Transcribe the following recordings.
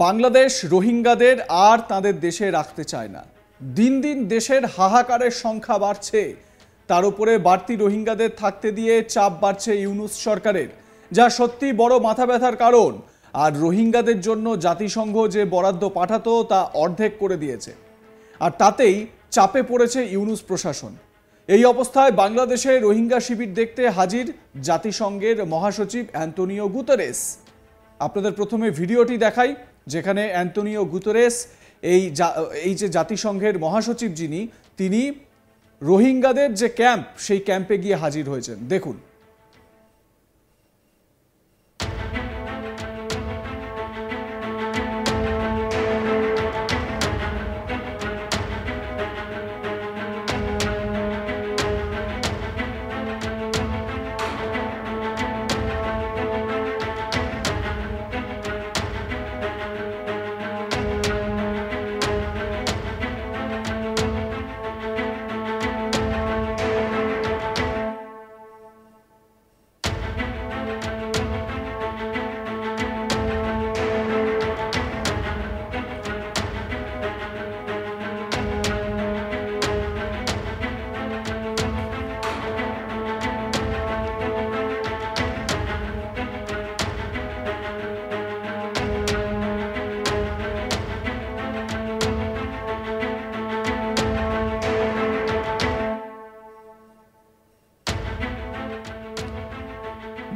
বাংলাদেশ রোহিঙ্গাদের আর তাদের দেশে রাখতে চায় না। দিন দিন দেশের হাহাকারের সংখ্যা বাড়ছে, তার উপরে বাড়তি রোহিঙ্গাদের থাকতে দিয়ে চাপ বাড়ছে ইউনূস সরকারের, যা সত্যি বড় মাথা ব্যথার কারণ। আর রোহিঙ্গাদের জন্য জাতিসংঘ যে বরাদ্দ পাঠাতো তা অর্ধেক করে দিয়েছে, আর তাতেই চাপে পড়েছে ইউনূস প্রশাসন। এই অবস্থায় বাংলাদেশে রোহিঙ্গা শিবির দেখতে হাজির জাতিসংঘের মহাসচিব অ্যান্টোনিও গুতেরেস। আপনাদের প্রথমে ভিডিওটি দেখাই, যেখানে অ্যান্টোনিও গুতেরেস এই যে জাতিসংঘের মহাসচিব তিনি রোহিঙ্গাদের যে ক্যাম্প, সেই ক্যাম্পে গিয়ে হাজির হয়েছেন। দেখুন।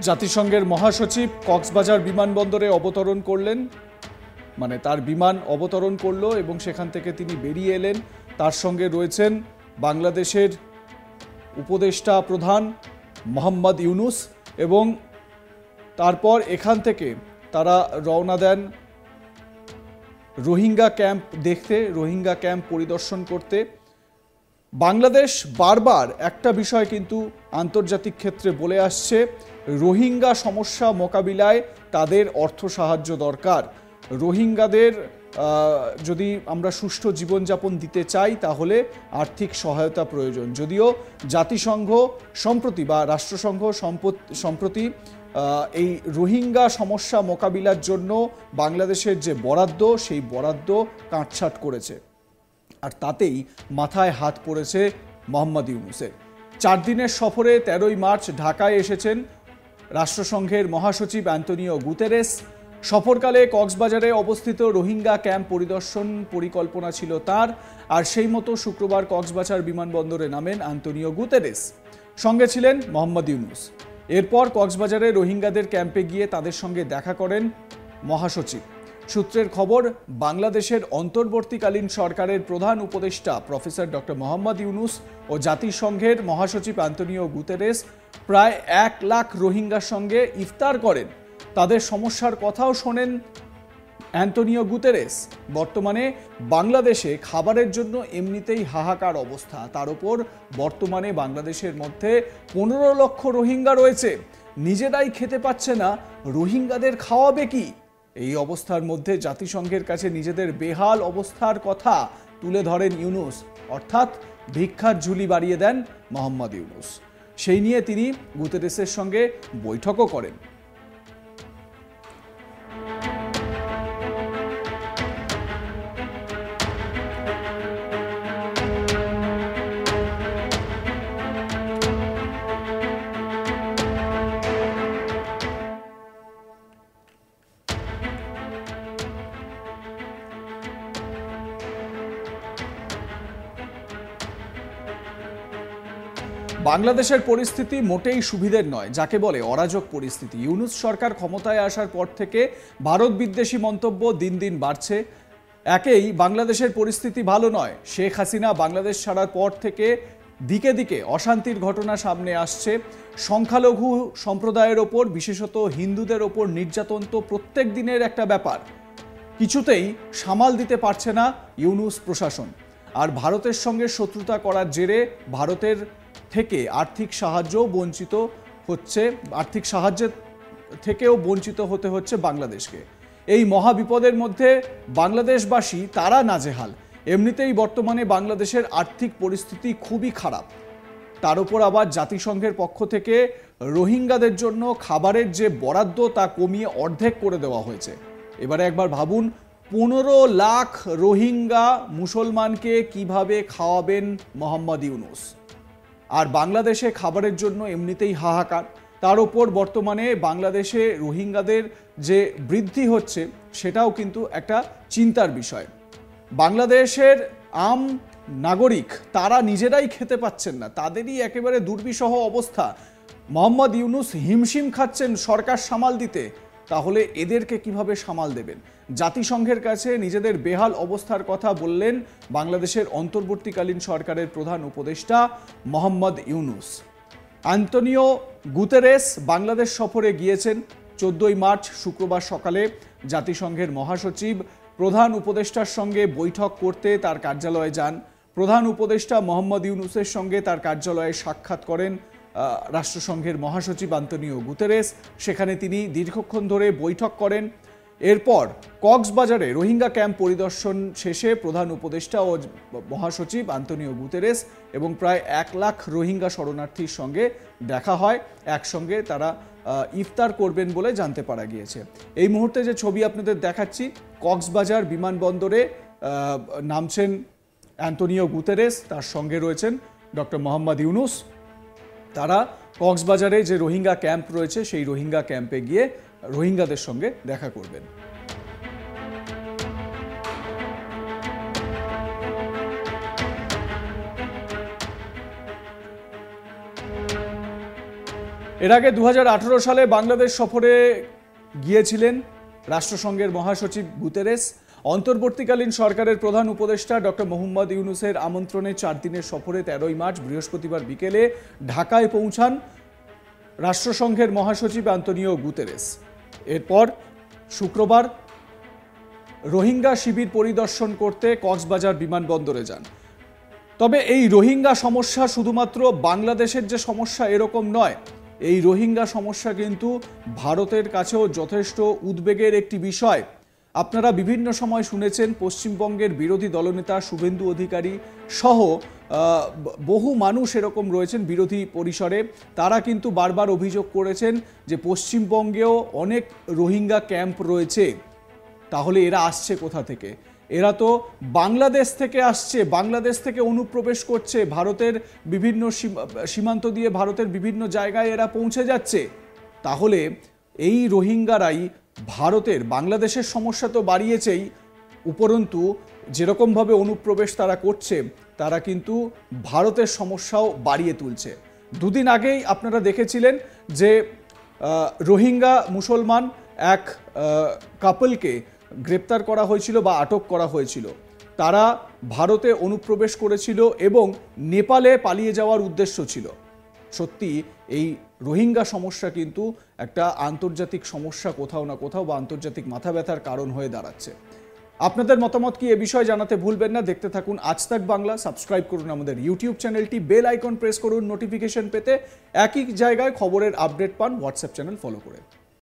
জাতিসংঘের মহাসচিব কক্সবাজার বিমানবন্দরে অবতরণ করলেন, মানে তার বিমান অবতরণ করলো এবং সেখান থেকে তিনি বেরিয়ে এলেন। তার সঙ্গে রয়েছেন বাংলাদেশের উপদেষ্টা প্রধান মোহাম্মদ ইউনূস, এবং তারপর এখান থেকে তারা রওনা দেন রোহিঙ্গা ক্যাম্প দেখতে, রোহিঙ্গা ক্যাম্প পরিদর্শন করতে। বাংলাদেশ বারবার একটা বিষয় কিন্তু আন্তর্জাতিক ক্ষেত্রে বলে আসছে, রোহিঙ্গা সমস্যা মোকাবিলায় তাদের অর্থ সাহায্য দরকার। রোহিঙ্গাদের যদি আমরা সুষ্ঠু জীবনযাপন দিতে চাই তাহলে আর্থিক সহায়তা প্রয়োজন। যদিও জাতিসংঘ সম্প্রতি বা রাষ্ট্রসংঘ সম্প্রতি এই রোহিঙ্গা সমস্যা মোকাবিলার জন্য বাংলাদেশের যে বরাদ্দ, সেই বরাদ্দ কাটছাঁট করেছে, আর তাতেই মাথায় হাত পড়েছে মোহাম্মদ ইউনূসের। 4 দিনের সফরে 13ই মার্চ ঢাকায় এসেছেন রাষ্ট্রসংঘের মহাসচিব অ্যান্টোনিও গুতেরেস। সফরকালে কক্সবাজারে অবস্থিত রোহিঙ্গা ক্যাম্প পরিদর্শন পরিকল্পনা ছিল তার, আর সেই মতো শুক্রবার কক্সবাজার বিমানবন্দরে নামেন অ্যান্টোনিও গুতেরেস। সঙ্গে ছিলেন মোহাম্মদ ইউনূস। এরপর কক্সবাজারে রোহিঙ্গাদের ক্যাম্পে গিয়ে তাদের সঙ্গে দেখা করেন মহাসচিব। সূত্রের খবর, বাংলাদেশের অন্তর্বর্তীকালীন সরকারের প্রধান উপদেষ্টা প্রফেসর ডক্টর মোহাম্মদ ইউনূস ও জাতিসংঘের মহাসচিব অ্যান্টোনিও গুতেরেস প্রায় 1 লাখ রোহিঙ্গার সঙ্গে ইফতার করেন। তাদের সমস্যার কথাও শোনেন অ্যান্টোনিও গুতেরেস। বর্তমানে বাংলাদেশে খাবারের জন্য এমনিতেই হাহাকার অবস্থা, তার উপর বর্তমানে বাংলাদেশের মধ্যে 15 লক্ষ রোহিঙ্গা রয়েছে, নিজেরাই খেতে পাচ্ছে না, রোহিঙ্গাদের খাওয়াবে কি? এই অবস্থার মধ্যে জাতিসংঘের কাছে নিজেদের বেহাল অবস্থার কথা তুলে ধরেন ইউনূস, অর্থাৎ ভিক্ষার ঝুলি বাড়িয়ে দেন মোহাম্মদ ইউনূস। সেই নিয়ে তিনি গুতেরেসের সঙ্গে বৈঠকও করেন। বাংলাদেশের পরিস্থিতি মোটেই সুবিধের নয়, যাকে বলে অরাজক পরিস্থিতি। ইউনূস সরকার ক্ষমতায় আসার পর থেকে ভারত বিদ্বেষী মন্তব্য দিন দিন বাড়ছে। একেই বাংলাদেশের পরিস্থিতি ভালো নয়, শেখ হাসিনা বাংলাদেশ ছাড়ার পর থেকে দিকে দিকে অশান্তির ঘটনা সামনে আসছে। সংখ্যালঘু সম্প্রদায়ের ওপর, বিশেষত হিন্দুদের ওপর নির্যাতন তো প্রত্যেক দিনের একটা ব্যাপার। কিছুতেই সামাল দিতে পারছে না ইউনূস প্রশাসন। আর ভারতের সঙ্গে শত্রুতা করার জেরে ভারতের থেকে আর্থিক সাহায্যও বঞ্চিত হচ্ছে, আর্থিক সাহায্যের থেকেও বঞ্চিত হতে হচ্ছে বাংলাদেশকে। এই মহাবিপদের মধ্যে বাংলাদেশবাসী তারা নাজেহাল। এমনিতেই বর্তমানে বাংলাদেশের আর্থিক পরিস্থিতি খুবই খারাপ, তার উপর আবার জাতিসংঘের পক্ষ থেকে রোহিঙ্গাদের জন্য খাবারের যে বরাদ্দ তা কমিয়ে অর্ধেক করে দেওয়া হয়েছে। এবারে একবার ভাবুন, 15 লাখ রোহিঙ্গা মুসলমানকে কিভাবে খাওয়াবেন মোহাম্মদ ইউনূস। আর বাংলাদেশে খাবারের জন্য এমনিতেই হাহাকার, তার ওপর বর্তমানে বাংলাদেশে রোহিঙ্গাদের যে বৃদ্ধি হচ্ছে সেটাও কিন্তু একটা চিন্তার বিষয়। বাংলাদেশের আম নাগরিক তারা নিজেরাই খেতে পাচ্ছেন না, তাদেরই একেবারে দুর্বিষহ অবস্থা। মোহাম্মদ ইউনূস হিমশিম খাচ্ছেন সরকার সামাল দিতে, তাহলে এদেরকে কিভাবে সামাল দেবেন? জাতিসংঘের কাছে নিজেদের বেহাল অবস্থার কথা বললেন বাংলাদেশের অন্তর্বর্তীকালীন সরকারের প্রধান উপদেষ্টা মোহাম্মদ ইউনূস। আন্তোনিও গুতেরেস বাংলাদেশ সফরে গিয়েছেন। 14 মার্চ শুক্রবার সকালে জাতিসংঘের মহাসচিব প্রধান উপদেষ্টার সঙ্গে বৈঠক করতে তার কার্যালয়ে যান। প্রধান উপদেষ্টা মোহাম্মদ ইউনূসের সঙ্গে তার কার্যালয়ে সাক্ষাৎ করেন রাষ্ট্রসংঘের মহাসচিব আন্তোনিও গুতেরেস। সেখানে তিনি দীর্ঘক্ষণ ধরে বৈঠক করেন। এরপর কক্সবাজারে রোহিঙ্গা ক্যাম্প পরিদর্শন শেষে প্রধান উপদেষ্টা ও মহাসচিব আন্তোনিও গুতেরেস এবং প্রায় 1 লাখ রোহিঙ্গা শরণার্থীর সঙ্গে দেখা হয়। একসঙ্গে তারা ইফতার করবেন বলে জানতে পারা গিয়েছে। এই মুহূর্তে যে ছবি আপনাদের দেখাচ্ছি, কক্সবাজার বিমানবন্দরে নামছেন আন্তোনিও গুতেরেস, তার সঙ্গে রয়েছেন ডক্টর মোহাম্মদ ইউনূস। তারা কক্সবাজারে যে রোহিঙ্গা ক্যাম্প রয়েছে সেই রোহিঙ্গা ক্যাম্পে গিয়ে রোহিঙ্গাদের সঙ্গে দেখা করবেন। এর আগে 2018 সালে বাংলাদেশ সফরে গিয়েছিলেন রাষ্ট্রসংঘের মহাসচিব গুতেরেস। অন্তর্বর্তীকালীন সরকারের প্রধান উপদেষ্টা ডক্টর মোহাম্মদ ইউনূসের আমন্ত্রণে 4 দিনের সফরে 13 মার্চ বৃহস্পতিবার বিকেলে ঢাকায় পৌঁছান রাষ্ট্রসংঘের মহাসচিব আন্তোনিও গুতেরেস। এরপর শুক্রবার রোহিঙ্গা শিবির পরিদর্শন করতে কক্সবাজার বিমানবন্দরে যান। তবে এই রোহিঙ্গা সমস্যা শুধুমাত্র বাংলাদেশের যে সমস্যা এরকম নয়, এই রোহিঙ্গা সমস্যা কিন্তু ভারতের কাছেও যথেষ্ট উদ্বেগের একটি বিষয়। আপনারা বিভিন্ন সময় শুনেছেন পশ্চিমবঙ্গের বিরোধী দলনেতা শুভেন্দু অধিকারী সহ বহু মানুষ এরকম রয়েছেন বিরোধী পরিসরে, তারা কিন্তু বারবার অভিযোগ করেছেন যে পশ্চিমবঙ্গেও অনেক রোহিঙ্গা ক্যাম্প রয়েছে। তাহলে এরা আসছে কোথা থেকে? এরা তো বাংলাদেশ থেকে আসছে, বাংলাদেশ থেকে অনুপ্রবেশ করছে, ভারতের বিভিন্ন সীমান্ত দিয়ে ভারতের বিভিন্ন জায়গায় এরা পৌঁছে যাচ্ছে। তাহলে এই রোহিঙ্গারাই ভারতের, বাংলাদেশের সমস্যা তো বাড়িয়েছেই, উপরন্তু যেরকমভাবে অনুপ্রবেশ তারা করছে তারা কিন্তু ভারতের সমস্যাও বাড়িয়ে তুলছে। দুদিন আগেই আপনারা দেখেছিলেন যে রোহিঙ্গা মুসলমান এক কাপলকে গ্রেপ্তার করা হয়েছিল বা আটক করা হয়েছিল। তারা ভারতে অনুপ্রবেশ করেছিল এবং নেপালে পালিয়ে যাওয়ার উদ্দেশ্য ছিল। সত্যি এই রোহিঙ্গা সমস্যা কিন্তু একটা আন্তর্জাতিক সমস্যা কোথাও না কোথাও, বা আন্তর্জাতিক মাথা ব্যথার কারণ হয়ে দাঁড়াচ্ছে। আপনাদের মতামত কি এ বিষয়ে জানাতে ভুলবেন না। দেখতে থাকুন আজ তাক বাংলা, সাবস্ক্রাইব করুন আমাদের ইউটিউব চ্যানেলটি, বেল আইকন প্রেস করুন নোটিফিকেশন পেতে। একই জায়গায় খবরের আপডেট পান হোয়াটসঅ্যাপ চ্যানেল ফলো করে।